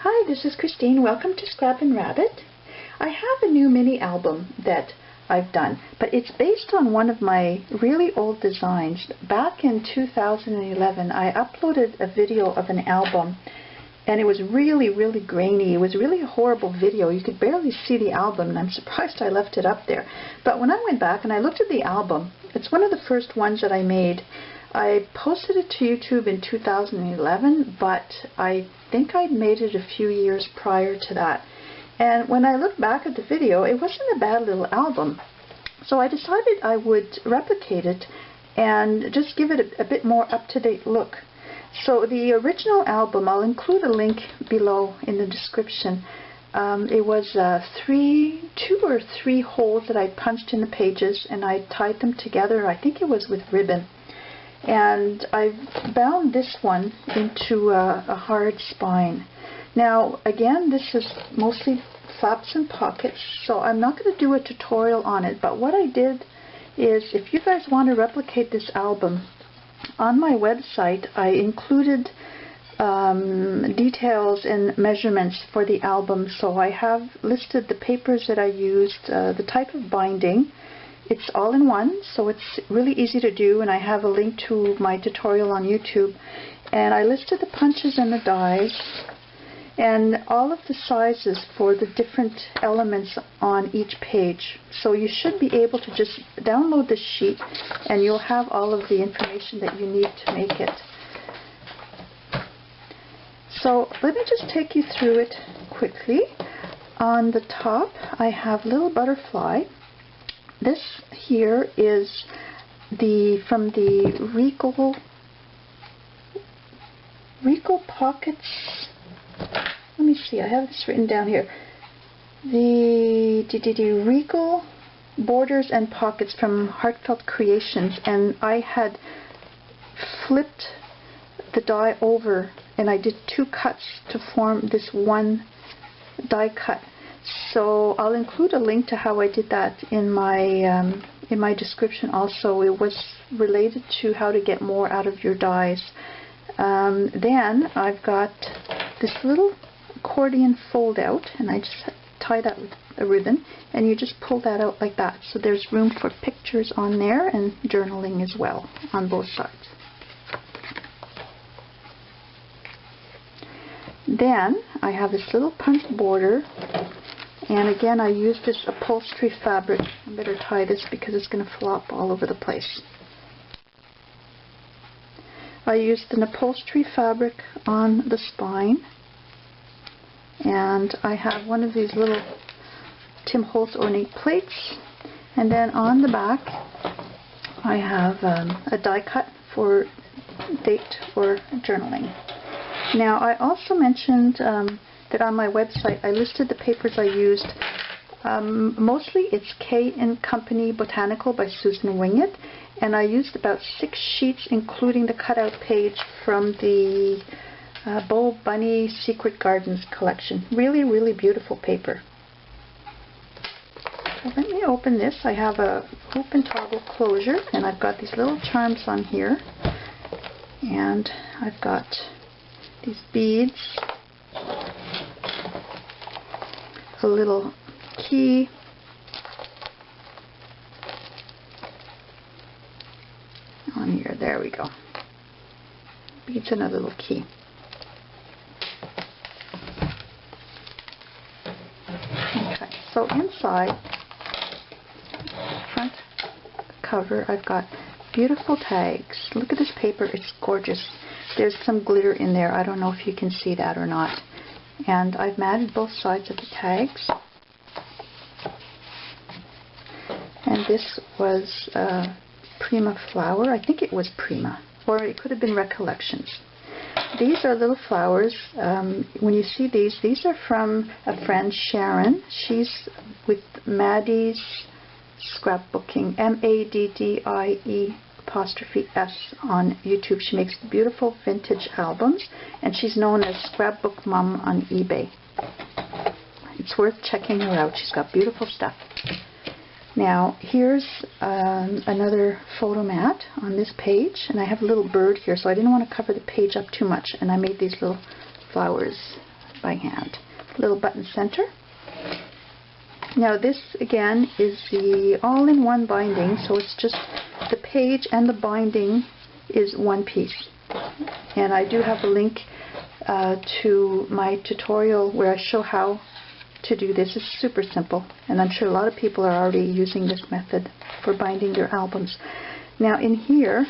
Hi, this is Christine. Welcome to Scrap and Rabbit. I have a new mini album that I've done, but it's based on one of my really old designs. Back in 2011, I uploaded a video of an album, and it was really grainy. It was really a horrible video. You could barely see the album, and I'm surprised I left it up there. But when I went back and I looked at the album, it's one of the first ones that I made. I posted it to YouTube in 2011, but I think I'd made it a few years prior to that. And when I look back at the video, it wasn't a bad little album. So I decided I would replicate it and just give it a bit more up-to-date look. So the original album, I'll include a link below in the description. It was 2 or 3 holes that I punched in the pages, and I tied them together. I think it was with ribbon. And I bound this one into a hard spine. Now again, this is mostly flaps and pockets, so I'm not going to do a tutorial on it, but what I did is, if you guys want to replicate this album, on my website I included details and measurements for the album. So I have listed the papers that I used, the type of binding. It's all in one, so it's really easy to do, and I have a link to my tutorial on YouTube. And I listed the punches and the dies, and all of the sizes for the different elements on each page. So you should be able to just download this sheet, and you'll have all of the information that you need to make it. So let me just take you through it quickly. On the top, I have Little Butterfly. This here is from the Regal Pockets. Let me see, I have this written down here. The Regal Borders and Pockets from Heartfelt Creations, and I had flipped the die over, and I did 2 cuts to form this one die cut. So I'll include a link to how I did that in my description also. It was related to how to get more out of your dies. Then I've got this little accordion fold out, and I just tie that with a ribbon, and you just pull that out like that. So there's room for pictures on there and journaling as well on both sides. Then I have this little punch border, and again I used this upholstery fabric. I better tie this because it's going to flop all over the place. I used an upholstery fabric on the spine, and I have one of these little Tim Holtz ornate plates, and then on the back I have a die cut for date or journaling. Now I also mentioned that on my website I listed the papers I used. Mostly it's K&Company Botanical by Susan Wingett, and I used about 6 sheets, including the cutout page from the Bo Bunny Secret Gardens collection. Really beautiful paper. So let me open this. I have a hoop and toggle closure, and I've got these little charms on here, and I've got these beads, a little key, on here, there we go, beads and a little key. Okay, so inside, front cover, I've got beautiful tags. Look at this paper, it's gorgeous. There's some glitter in there. I don't know if you can see that or not. And I've matted both sides of the tags. And this was Prima Flower. I think it was Prima, or it could have been Recollections. These are little flowers. When you see these are from a friend, Sharon. She's with Maddie's Scrapbooking, MADDIE''S on YouTube. She makes beautiful vintage albums, and she's known as Scrapbook Mom on eBay. It's worth checking her out. She's got beautiful stuff. Now here's another photo mat on this page, and I have a little bird here, so I didn't want to cover the page up too much, and I made these little flowers by hand. Little button center. Now this again is the all-in-one binding, so it's just the page and the binding is one piece. And I do have a link to my tutorial where I show how to do this. It's super simple, and I'm sure a lot of people are already using this method for binding their albums. Now in here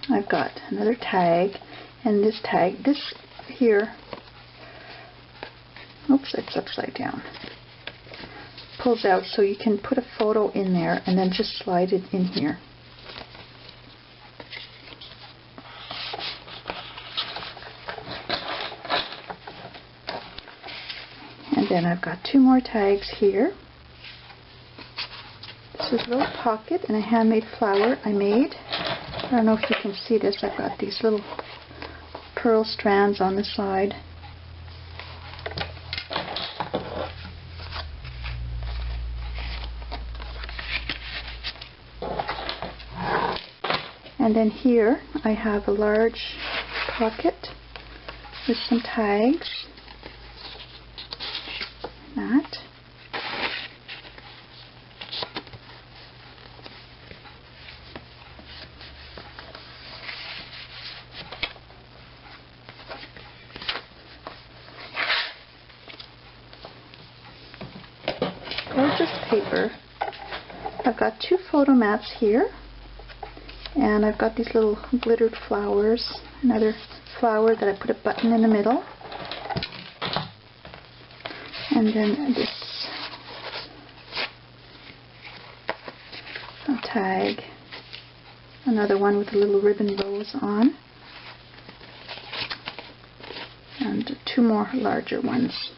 I've got another tag, and this tag, this here, oops, it's upside down, pulls out so you can put a photo in there and then just slide it in here. And then I've got two more tags here. This is a little pocket and a handmade flower I made. I don't know if you can see this. I've got these little pearl strands on the side. And then here I have a large pocket with some tags. That. Gorgeous paper. I've got two photo mats here, and I've got these little glittered flowers, another flower that I put a button in the middle, and then this tag, another one with a little ribbon bows on, and two more larger ones.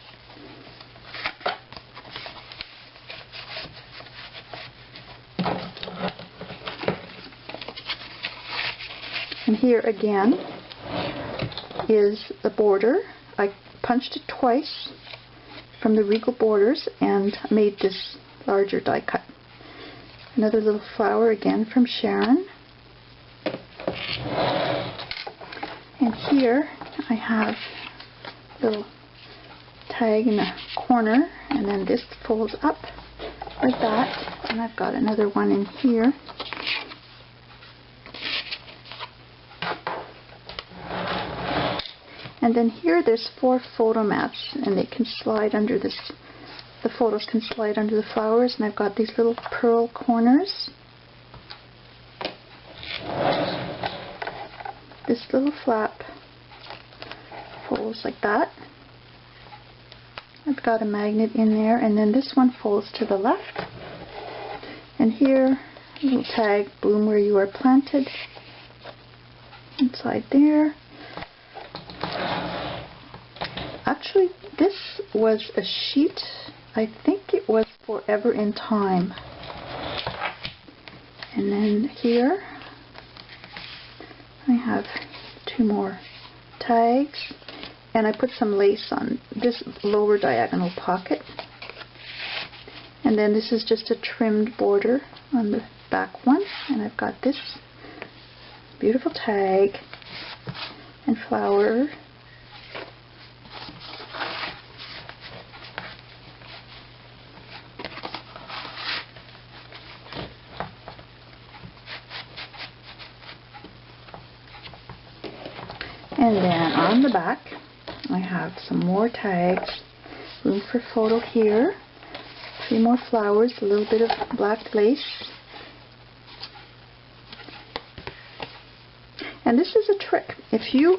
And here again is the border. I punched it twice from the Regal Borders and made this larger die cut. Another little flower again from Sharon. And here I have a little tag in the corner, and then this folds up like that, and I've got another one in here. And then here there's 4 photo mats, and they can slide under this, the photos can slide under the flowers, and I've got these little pearl corners. This little flap folds like that. I've got a magnet in there, and then this one folds to the left. And here, a little tag, bloom where you are planted, inside there. Actually, this was a sheet, I think it was Forever in Time. And then here, I have 2 more tags, and I put some lace on this lower diagonal pocket. And then this is just a trimmed border on the back one, and I've got this beautiful tag and flower. And then on the back, I have some more tags, room for photo here, 3 more flowers, a little bit of black lace. And this is a trick. If you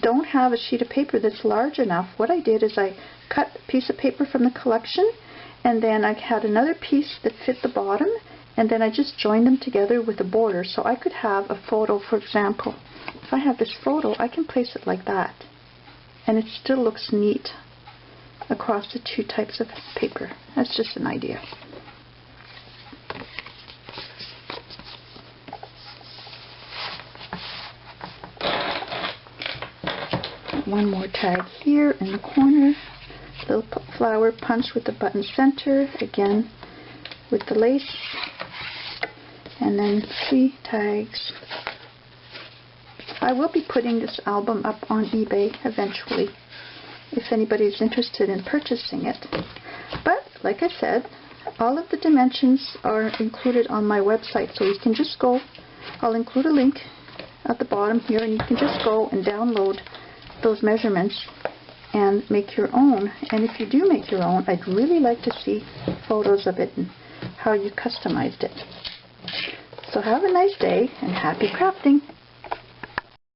don't have a sheet of paper that's large enough, what I did is I cut a piece of paper from the collection, and then I had another piece that fit the bottom, and then I just joined them together with a border, so I could have a photo, for example. If I have this photo, I can place it like that, and it still looks neat across the 2 types of paper. That's just an idea. One more tag here in the corner, little flower punch with the button center, again with the lace, and then 3 tags I will be putting this album up on eBay eventually if anybody's interested in purchasing it. But like I said, all of the dimensions are included on my website, so you can just go. I'll include a link at the bottom here, and you can just go and download those measurements and make your own. And if you do make your own, I'd really like to see photos of it and how you customized it. So have a nice day and happy crafting!